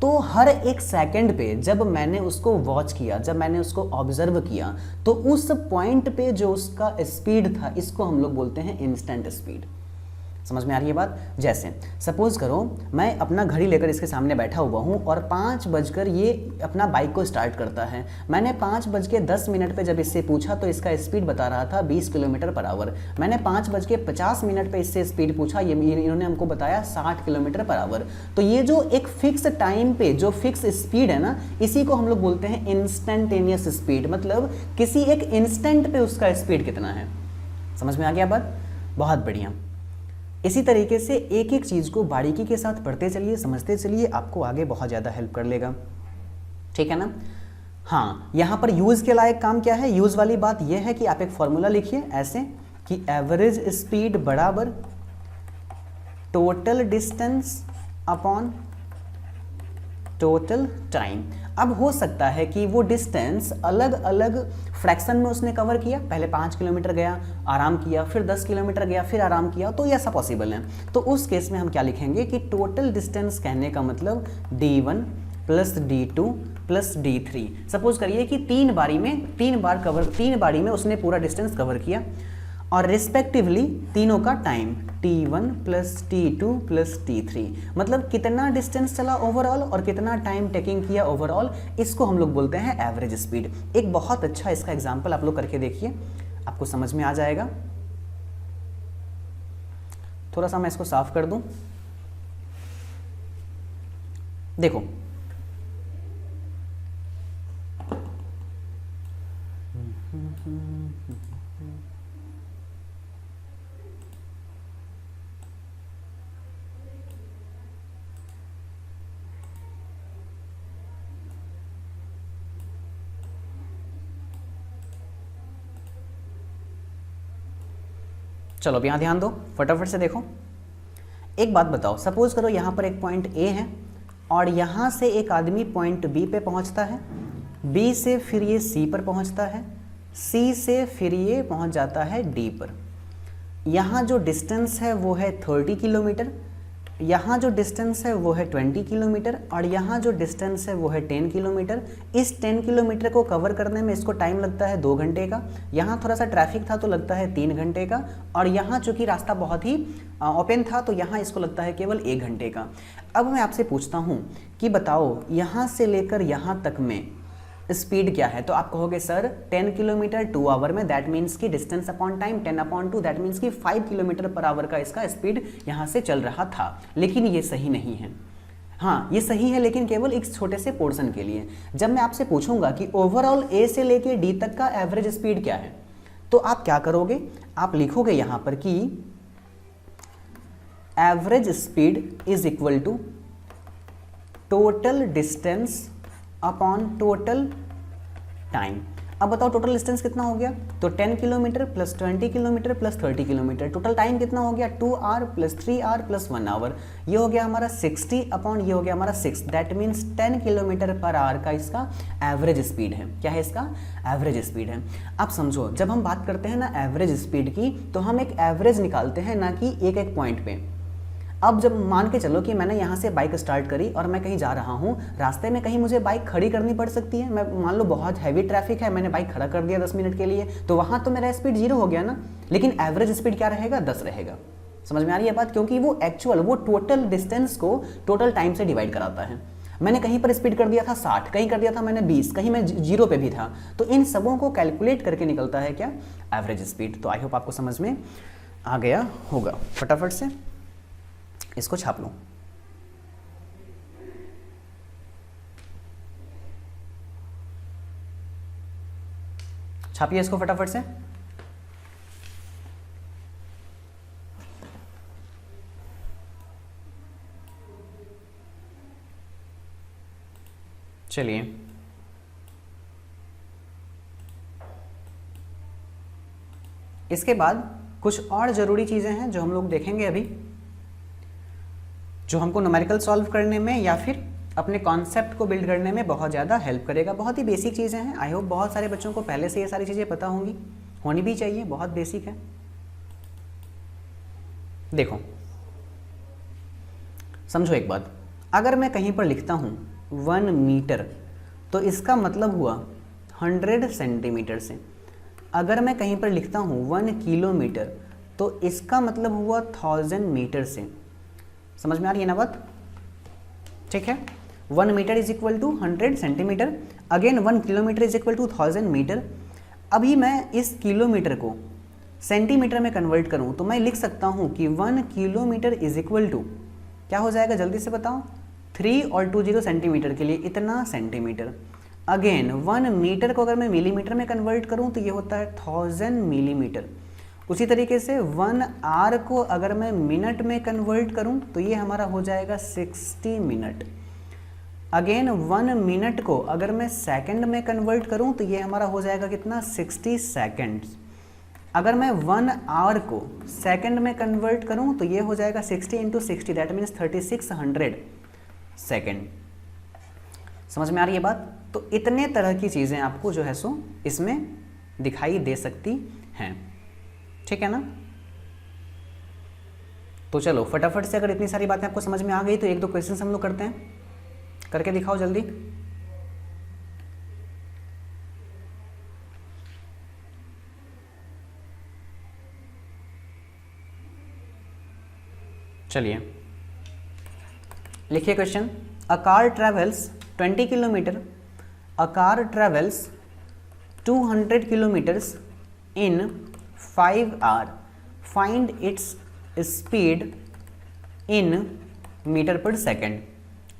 तो हर एक सेकंड पे जब मैंने उसको वॉच किया, जब मैंने उसको ऑब्जर्व किया, तो उस पॉइंट पे जो उसका स्पीड था, इसको हम लोग बोलते हैं इंस्टेंट स्पीड। समझ में आ रही है बात? जैसे सपोज करो मैं अपना घड़ी लेकर इसके सामने बैठा हुआ हूँ और 5 बजकर ये अपना बाइक को स्टार्ट करता है। मैंने 5:10 पे जब इससे पूछा तो इसका स्पीड बता रहा था 20 किलोमीटर पर आवर। मैंने 5:50 पे इससे स्पीड पूछा, ये इन्होंने हमको बताया 60 किलोमीटर पर आवर। तो ये जो एक फिक्स टाइम पे जो फिक्स स्पीड है ना, इसी को हम लोग बोलते हैं इंस्टेंटेनियस स्पीड। मतलब किसी एक इंस्टेंट पे उसका स्पीड कितना है। समझ में आ गया बात? बहुत बढ़िया। इसी तरीके से एक एक चीज़ को बारीकी के साथ पढ़ते चलिए, समझते चलिए, आपको आगे बहुत ज़्यादा हेल्प कर लेगा। ठीक है ना? हाँ, यहाँ पर यूज़ के लायक काम क्या है? यूज़ वाली बात यह है कि आप एक फॉर्मूला लिखिए ऐसे कि एवरेज स्पीड बराबर total distance upon total time. अब हो सकता है कि वो डिस्टेंस अलग अलग फ्रैक्शन में उसने कवर किया, पहले 5 किलोमीटर गया आराम किया, फिर 10 किलोमीटर गया फिर आराम किया, तो ऐसा पॉसिबल है। तो उस केस में हम क्या लिखेंगे कि टोटल डिस्टेंस कहने का मतलब d1 plus d2 plus d3। Suppose करिए कि 3 बारी में उसने पूरा डिस्टेंस कवर किया और रिस्पेक्टिवली तीनों का time t1 plus t2 plus t3, मतलब कितना डिस्टेंस चला ओवरऑल और कितना टाइम टेकिंग किया ओवरऑल, इसको हम लोग बोलते हैं एवरेज स्पीड। एक बहुत अच्छा इसका एग्जांपल आप लोग करके देखिए, आपको समझ में आ जाएगा। थोड़ा सा मैं इसको साफ कर दूं। देखो चलो अब यहाँ ध्यान दो, फटाफट से देखो। एक बात बताओ, सपोज करो यहाँ पर एक पॉइंट ए है और यहाँ से एक आदमी पॉइंट बी पे पहुँचता है, बी से फिर ये सी पर पहुँचता है, सी से फिर ये पहुँच जाता है डी पर। यहाँ जो डिस्टेंस है वो है 30 किलोमीटर, यहाँ जो डिस्टेंस है वो है 20 किलोमीटर और यहाँ जो डिस्टेंस है वो है 10 किलोमीटर। इस 10 किलोमीटर को कवर करने में इसको टाइम लगता है 2 घंटे का, यहाँ थोड़ा सा ट्रैफिक था तो लगता है 3 घंटे का, और यहाँ चूँकि रास्ता बहुत ही ओपन था तो यहाँ इसको लगता है केवल 1 घंटे का। अब मैं आपसे पूछता हूँ कि बताओ यहाँ से लेकर यहाँ तक में स्पीड क्या है? तो आप कहोगे सर 10 किलोमीटर 2 आवर में, दैट मीन्स की distance upon time 10/2, that means की 5 किलोमीटर पर आवर का इसका स्पीड यहाँ से चल रहा था। लेकिन ये सही नहीं है। हाँ, ये सही है लेकिन केवल एक छोटे से पोर्शन के लिए। जब मैं आपसे पूछूंगा कि ओवरऑल ए से लेके डी तक का एवरेज स्पीड क्या है, तो आप क्या करोगे? आप लिखोगे यहाँ पर कि average speed is equal to total distance upon total time. अब बताओ टोटल डिस्टेंस कितना हो गया? तो 10 kilometre plus 20 kilometre plus 30 kilometre, total time कितना हो गया? 2 hour plus 3 hour plus 1 hour. ये हो गया हमारा 60 अपॉन ये हो गया हमारा 6, that means 10 kilometre per our का इसका एवरेज स्पीड है। क्या है इसका? एवरेज स्पीड है। अब समझो, जब हम बात करते हैं ना एवरेज स्पीड की, तो हम एक एवरेज निकालते हैं, ना कि एक एक पॉइंट पे। अब जब मान के चलो कि मैंने यहाँ से बाइक स्टार्ट करी और मैं कहीं जा रहा हूँ, रास्ते में कहीं मुझे बाइक खड़ी करनी पड़ सकती है। मैं मान लो बहुत हैवी ट्रैफिक है, मैंने बाइक खड़ा कर दिया 10 मिनट के लिए, तो वहाँ तो मेरा स्पीड 0 हो गया ना, लेकिन एवरेज स्पीड क्या रहेगा? 10 रहेगा। समझ में आ रही है बात? क्योंकि वो एक्चुअल, वो टोटल डिस्टेंस को टोटल टाइम से डिवाइड कराता है। मैंने कहीं पर स्पीड कर दिया था 60, कहीं कर दिया था मैंने 20, कहीं मैं 0 पे भी था, तो इन सबों को कैलकुलेट करके निकलता है क्या? Average speed. तो आई होप आपको समझ में आ गया होगा। फटाफट से इसको छाप लो। छापिए इसको फटाफट से। चलिए इसके बाद कुछ और ज़रूरी चीज़ें हैं जो हम लोग देखेंगे अभी, जो हमको न्यूमेरिकल सॉल्व करने में या फिर अपने कॉन्सेप्ट को बिल्ड करने में बहुत ज़्यादा हेल्प करेगा। बहुत ही बेसिक चीज़ें हैं। आई होप बहुत सारे बच्चों को पहले से ये सारी चीज़ें पता होंगी, होनी भी चाहिए, बहुत बेसिक है। देखो समझो एक बात, अगर मैं कहीं पर लिखता हूँ 1 मीटर तो इसका मतलब हुआ 100 सेंटीमीटर से। अगर मैं कहीं पर लिखता हूँ 1 किलोमीटर तो इसका मतलब हुआ 1000 मीटर से। समझ में आ रही है ना बात? ठीक है, 1 metre is equal to 100 centimetre, again 1 kilometre is equal to 1000 metre. अभी मैं इस किलोमीटर को सेंटीमीटर में कन्वर्ट करूं तो मैं लिख सकता हूं कि 1 किलोमीटर इज इक्वल टू क्या हो जाएगा, जल्दी से बताओ। 3 और 20 सेंटीमीटर के लिए इतना सेंटीमीटर। अगेन 1 मीटर को अगर मैं मिलीमीटर में कन्वर्ट करूं तो ये होता है 1000 मिलीमीटर। उसी तरीके से 1 आवर को अगर मैं मिनट में कन्वर्ट करूं तो ये हमारा हो जाएगा 60 मिनट। अगेन 1 मिनट को अगर मैं सेकंड में कन्वर्ट करूं तो ये हमारा हो जाएगा कितना, 60 सेकंड्स। अगर मैं 1 आवर को सेकंड में कन्वर्ट करूं तो ये हो जाएगा 60 इंटू 60, दैट मीन्स 3600 सेकंड। समझ में आ रही है बात? तो इतने तरह की चीज़ें आपको जो है सो इसमें दिखाई दे सकती हैं, ठीक है ना। तो चलो फटाफट से, अगर इतनी सारी बातें आपको समझ में आ गई तो एक दो क्वेश्चन हम लोग करते हैं, करके दिखाओ जल्दी। चलिए लिखिए question. A car travels 20 kilometre, a car travels 200 kilometres in 5 hour, find its speed in metre per second.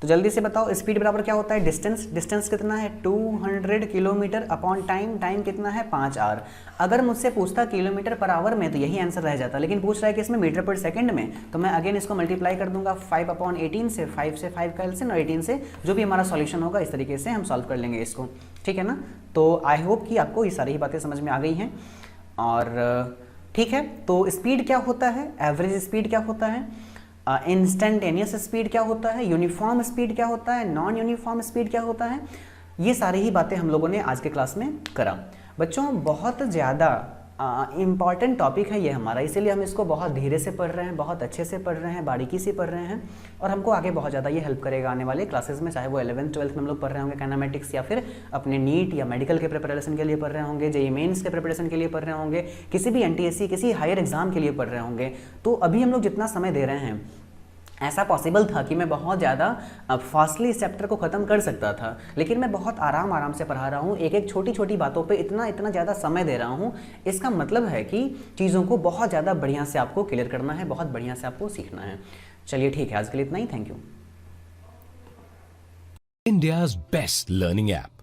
तो जल्दी से बताओ, स्पीड बराबर क्या होता है, डिस्टेंस। डिस्टेंस कितना है 200 किलोमीटर अपॉन टाइम, टाइम कितना है 5 आवर। अगर मुझसे पूछता किलोमीटर पर आवर में तो यही आंसर रह जाता, लेकिन पूछ रहा है कि इसमें मीटर पर सेकंड में, तो मैं अगेन इसको मल्टीप्लाई कर दूंगा 5/18 से, 5 से 5 का एलसीएम और 18 से, जो भी हमारा सॉल्यूशन होगा इस तरीके से हम सॉल्व कर लेंगे इसको, ठीक है ना। तो आई होप कि आपको ये सारी ही बातें समझ में आ गई हैं। और ठीक है, तो स्पीड क्या होता है, एवरेज स्पीड क्या होता है, इंस्टेंटेनियस स्पीड क्या होता है, यूनिफॉर्म स्पीड क्या होता है, नॉन यूनिफॉर्म स्पीड क्या होता है, ये सारी ही बातें हम लोगों ने आज के क्लास में करा। बच्चों बहुत ज़्यादा इम्पॉर्टेंट टॉपिक है ये हमारा, इसीलिए हम इसको बहुत धीरे से पढ़ रहे हैं, बहुत अच्छे से पढ़ रहे हैं, बारीकी से पढ़ रहे हैं, और हमको आगे बहुत ज़्यादा ये हेल्प करेगा आने वाले क्लासेस में, चाहे वो 11th 12th में हम लोग पढ़ रहे होंगे काइनेमेटिक्स, या फिर अपने नीट या मेडिकल के प्रिपरेशन के लिए पढ़ रहे होंगे, जेईई मेंस के प्रिपरेशन के लिए पढ़ रहे होंगे, किसी भी एनटीएससी किसी हायर एग्जाम के लिए पढ़ रहे होंगे। तो अभी हम लोग जितना समय दे रहे हैं, ऐसा पॉसिबल था कि मैं बहुत ज़्यादा फास्टली इस चैप्टर को ख़त्म कर सकता था, लेकिन मैं बहुत आराम से पढ़ा रहा हूँ, एक एक छोटी छोटी बातों पे इतना ज़्यादा समय दे रहा हूँ। इसका मतलब है कि चीज़ों को बहुत ज़्यादा बढ़िया से आपको क्लियर करना है, बहुत बढ़िया से आपको सीखना है। चलिए ठीक है, आज के लिए इतना ही, thank you. India's best learning app.